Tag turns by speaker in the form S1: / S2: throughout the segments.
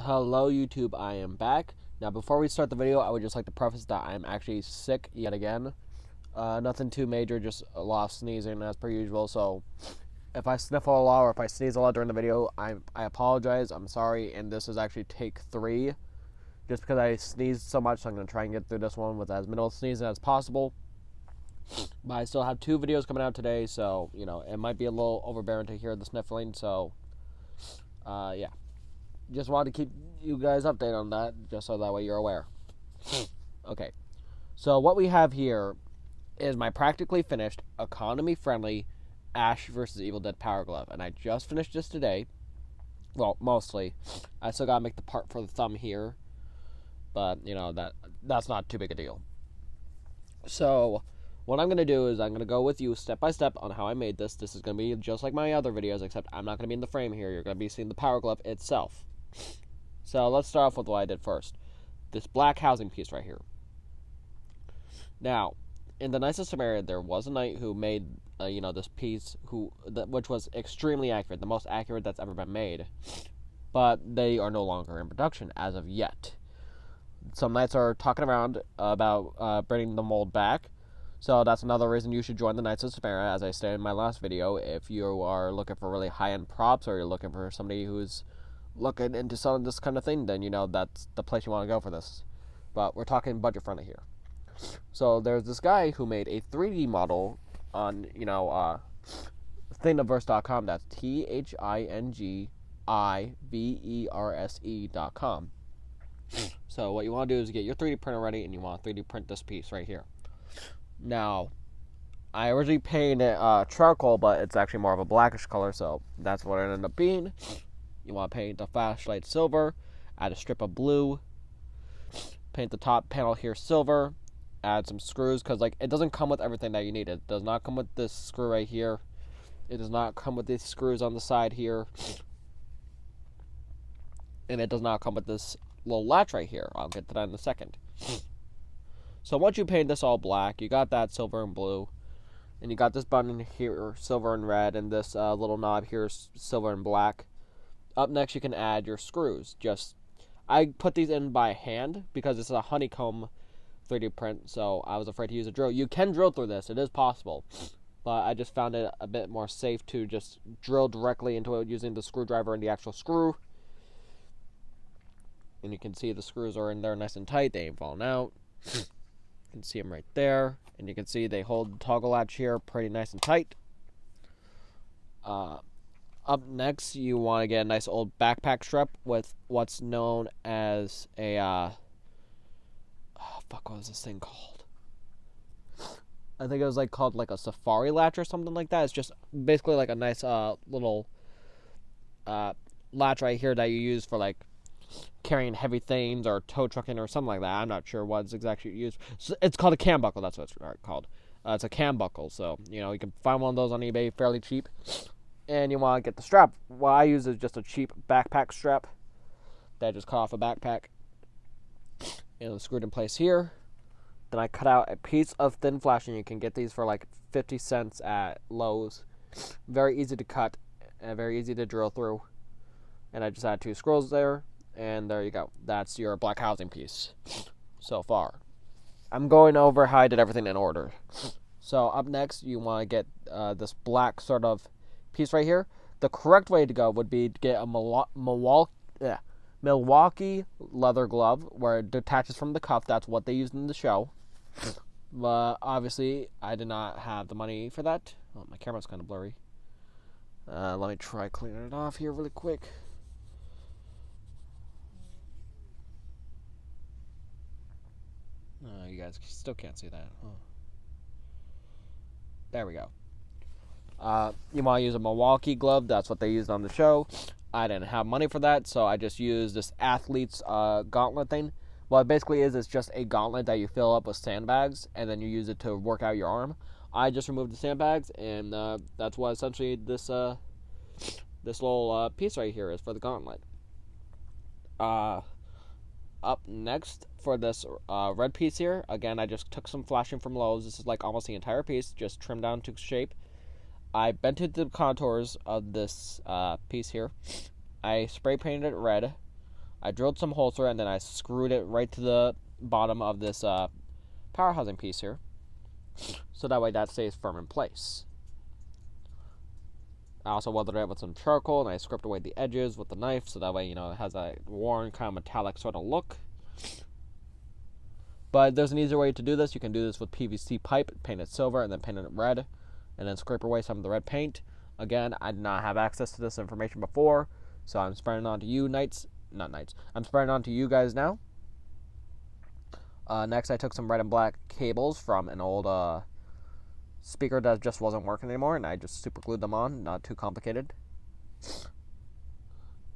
S1: Hello YouTube, I am back. Now before we start the video, I would just like to preface that I am actually sick yet again. Nothing too major, just a lot of sneezing as per usual, so if I sniffle a lot or if I sneeze a lot during the video, I apologize, I'm sorry, and this is actually take 3. Just because I sneezed so much, so I'm going to try and get through this one with as minimal sneezing as possible. But I still have 2 videos coming out today, so, it might be a little overbearing to hear the sniffling, so, yeah. Just wanted to keep you guys updated on that, just so that way you're aware. Okay, so what we have here is my practically finished, economy-friendly Ash vs. Evil Dead Power Glove, and I just finished this today. Well, mostly. I still gotta make the part for the thumb here, but, that's not too big a deal. So, what I'm going to do is I'm going to go with you step by step on how I made this. This is going to be just like my other videos, except I'm not going to be in the frame here. You're going to be seeing the Power Glove itself. So let's start off with what I did first. This black housing piece right here. Now, in the Knights of Samaria, there was a knight who made, this piece, which was extremely accurate, the most accurate that's ever been made. But they are no longer in production as of yet. Some knights are talking around about bringing the mold back. So that's another reason you should join the Knights of Samaria, as I stated in my last video. If you are looking for really high-end props, or you're looking for somebody who's looking into selling this kind of thing, then that's the place you want to go for this. But we're talking budget friendly here. So there's this guy who made a 3D model on thingiverse.com. That's THINGIVERSE.com. So what you want to do is get your 3D printer ready, and you want to 3D print this piece right here. Now, I originally painted it charcoal, but it's actually more of a blackish color, so that's what it ended up being. You want to paint the flashlight silver, add a strip of blue, paint the top panel here silver, add some screws, because it doesn't come with everything that you need. It does not come with this screw right here. It does not come with these screws on the side here. And it does not come with this little latch right here. I'll get to that in a second. So once you paint this all black, you got that silver and blue, and you got this button here, silver and red, and this little knob here, silver and black. Up next, you can add your screws. I put these in by hand because it's a honeycomb 3D print, so I was afraid to use a drill. You can drill through this, it is possible, but I just found it a bit more safe to just drill directly into it using the screwdriver and the actual screw. And you can see the screws are in there nice and tight, they ain't falling out. You can see them right there, and you can see they hold the toggle latch here pretty nice and tight. Up next, you want to get a nice old backpack strap with what's known as a, what was this thing called? I think it was called a safari latch or something like that. It's just basically a nice little latch right here that you use for carrying heavy things or tow trucking or something like that. I'm not sure what it's exactly used. So it's called a cam buckle. That's what it's called. It's a cam buckle. So, you can find one of those on eBay fairly cheap. And you want to get the strap. What I use is just a cheap backpack strap that I just cut off a backpack. And it's screwed in place here. Then I cut out a piece of thin flashing. You can get these for 50 cents at Lowe's. Very easy to cut and very easy to drill through. And I just add 2 screws there. And there you go. That's your black housing piece so far. I'm going over how I did everything in order. So up next, you want to get this black sort of piece right here. The correct way to go would be to get a Milwaukee leather glove where it detaches from the cuff. That's what they used in the show. But obviously, I did not have the money for that. Oh, my camera's kind of blurry. Let me try cleaning it off here really quick. You guys still can't see that. Huh. There we go. You want to use a Milwaukee glove. That's what they used on the show. I didn't have money for that, so I just used this athlete's gauntlet thing. What it basically is, it's just a gauntlet that you fill up with sandbags, and then you use it to work out your arm. I just removed the sandbags, and that's what essentially this little piece right here is for the gauntlet. Up next for this red piece here, again, I just took some flashing from Lowe's. This is almost the entire piece, just trimmed down to shape. I bented the contours of this piece here. I spray painted it red. I drilled some holes through it, and then I screwed it right to the bottom of this power housing piece here, so that way that stays firm in place. I also weathered it with some charcoal, and I scraped away the edges with the knife, so that way, you know, it has a worn kind of metallic sort of look. But there's an easier way to do this. You can do this with PVC pipe, paint it silver, and then paint it red, and then scrape away some of the red paint. Again, I did not have access to this information before, so I'm spreading it on to you I'm spreading it on to you guys now. Next, I took some red and black cables from an old speaker that just wasn't working anymore, and I just super glued them on, not too complicated.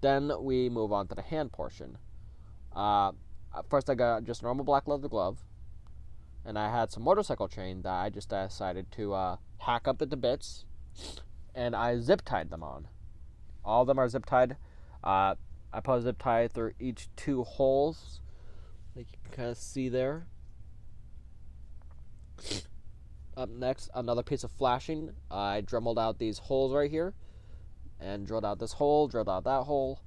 S1: Then we move on to the hand portion. First, I got just a normal black leather glove, and I had some motorcycle chain that I just decided to hack up into bits, and I zip tied them on. All of them are zip tied. I put a zip tie through each 2 holes, like you can kind of see there. Up next, another piece of flashing. I dremeled out these holes right here, and drilled out this hole, drilled out that hole,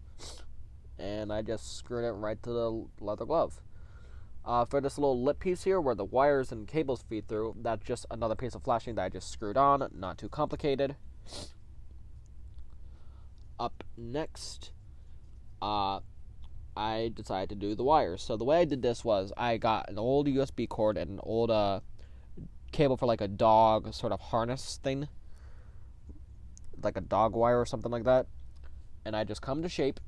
S1: and I just screwed it right to the leather glove. For this little lip piece here where the wires and cables feed through, that's just another piece of flashing that I just screwed on, not too complicated. Up next, I decided to do the wires. So the way I did this was I got an old USB cord and an old cable for like a dog sort of harness thing, like a dog wire or something like that, and I just come to shape.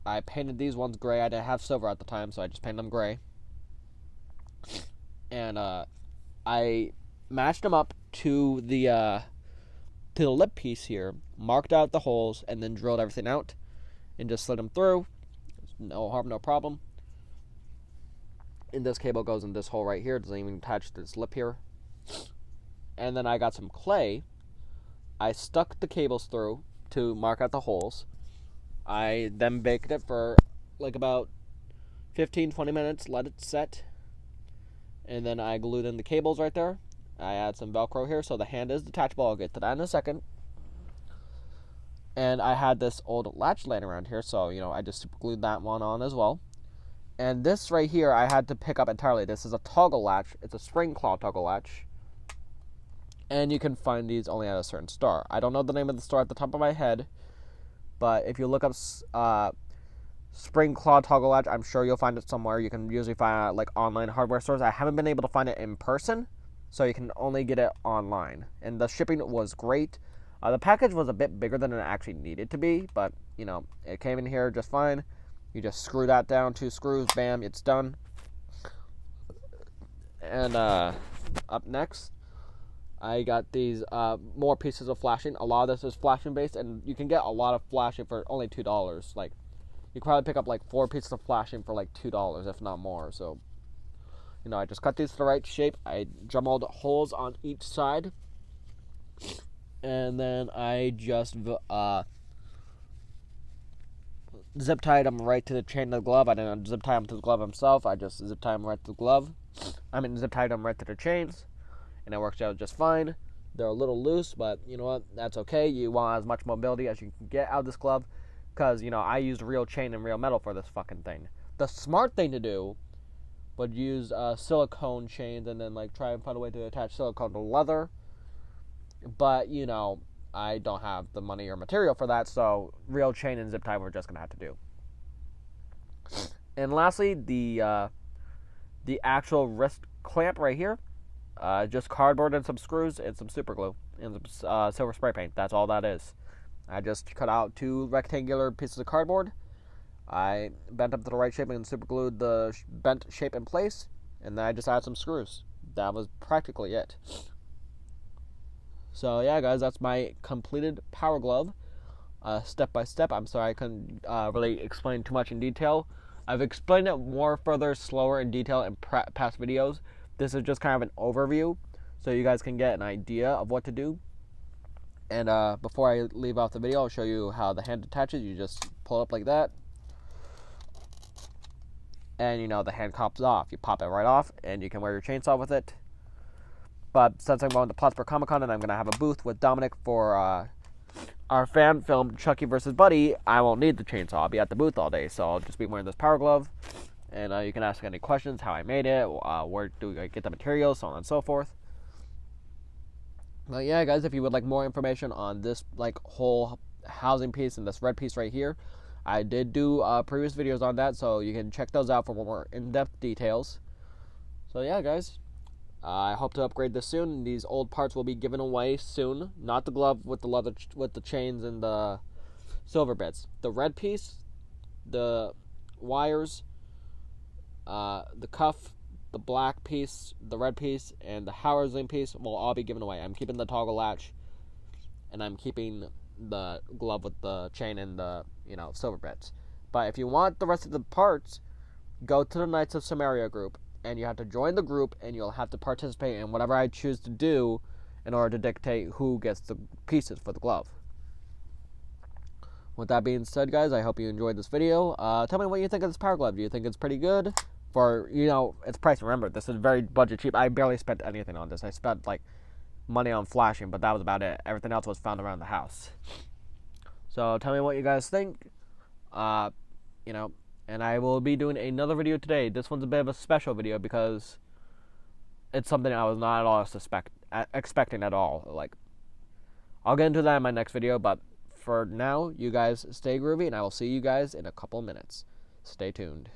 S1: I painted these ones gray. I didn't have silver at the time, so I just painted them gray. And I matched them up to the lip piece here, marked out the holes, and then drilled everything out, and just slid them through. No harm, no problem. And this cable goes in this hole right here. It doesn't even attach to this lip here. And then I got some clay. I stuck the cables through to mark out the holes. I then baked it for like about 15-20 minutes, let it set, and then I glued in the cables right there. I add some Velcro here so the hand is detachable. I'll get to that in a second. And I had this old latch laying around here, so you know I just glued that one on as well. And this right here I had to pick up entirely. This is a toggle latch. It's a spring claw toggle latch, and you can find these only at a certain store. I don't know the name of the store at the top of my head, but if you look up spring claw toggle latch, I'm sure you'll find it somewhere. You can usually find it at like online hardware stores. I haven't been able to find it in person, so you can only get it online. And the shipping was great. The package was a bit bigger than it actually needed to be, but you know it came in here just fine. You just screw that down, 2 screws, bam, it's done. And up next, I got these more pieces of flashing. A lot of this is flashing based, and you can get a lot of flashing for only $2. Like, you can probably pick up like 4 pieces of flashing for like $2, if not more. So, you know, I just cut these to the right shape. I dremelled holes on each side, and then I just zip tied them right to the chain of the glove. I didn't zip tie them to the glove himself. I just zip tied them right to the glove. Zip tied them right to the chains, and it works out just fine. They're a little loose, but you know what? That's okay. You want as much mobility as you can get out of this glove, because you know I used real chain and real metal for this fucking thing. The smart thing to do would use silicone chains and then like try and find a way to attach silicone to leather. But you know, I don't have the money or material for that, so real chain and zip tie we're just gonna have to do. And lastly, the actual wrist clamp right here, just cardboard and some screws and some super glue and some silver spray paint. That's all that is. I just cut out 2 rectangular pieces of cardboard. I bent up to the right shape and super glued the bent shape in place, and then I just added some screws. That was practically it. So yeah, guys, that's my completed power glove, step by step. I'm sorry I couldn't really explain too much in detail. I've explained it more further, slower in detail in past videos. This is just kind of an overview, so you guys can get an idea of what to do. And before I leave off the video, I'll show you how the hand attaches. You just pull it up like that, and you know the hand pops off. You pop it right off, and you can wear your chainsaw with it. But since I'm going to Plattsburgh Comic Con and I'm going to have a booth with Dominic for our fan film Chucky vs. Buddy, I won't need the chainsaw. I'll be at the booth all day, so I'll just be wearing this power glove. And you can ask any questions, how I made it, where do I get the materials, so on and so forth. But yeah, guys, if you would like more information on this like whole housing piece and this red piece right here, I did do previous videos on that, so you can check those out for more in-depth details. So yeah, guys, I hope to upgrade this soon. These old parts will be given away soon. Not the glove with the leather, with the chains and the silver bits. The red piece, the wires, the cuff, the black piece, the red piece, and the housing piece will all be given away. I'm keeping the toggle latch, and I'm keeping the glove with the chain and the silver bits. But if you want the rest of the parts, go to the Knights of Samaria group, and you have to join the group, and you'll have to participate in whatever I choose to do in order to dictate who gets the pieces for the glove. With that being said, guys, I hope you enjoyed this video. Tell me what you think of this power glove. Do you think it's pretty good? For, its price. Remember, this is very budget cheap. I barely spent anything on this. I spent, like, money on flashing, but that was about it. Everything else was found around the house. So, tell me what you guys think. And I will be doing another video today. This one's a bit of a special video because it's something I was not at all expecting at all. Like, I'll get into that in my next video, but for now, you guys stay groovy, and I will see you guys in a couple minutes. Stay tuned.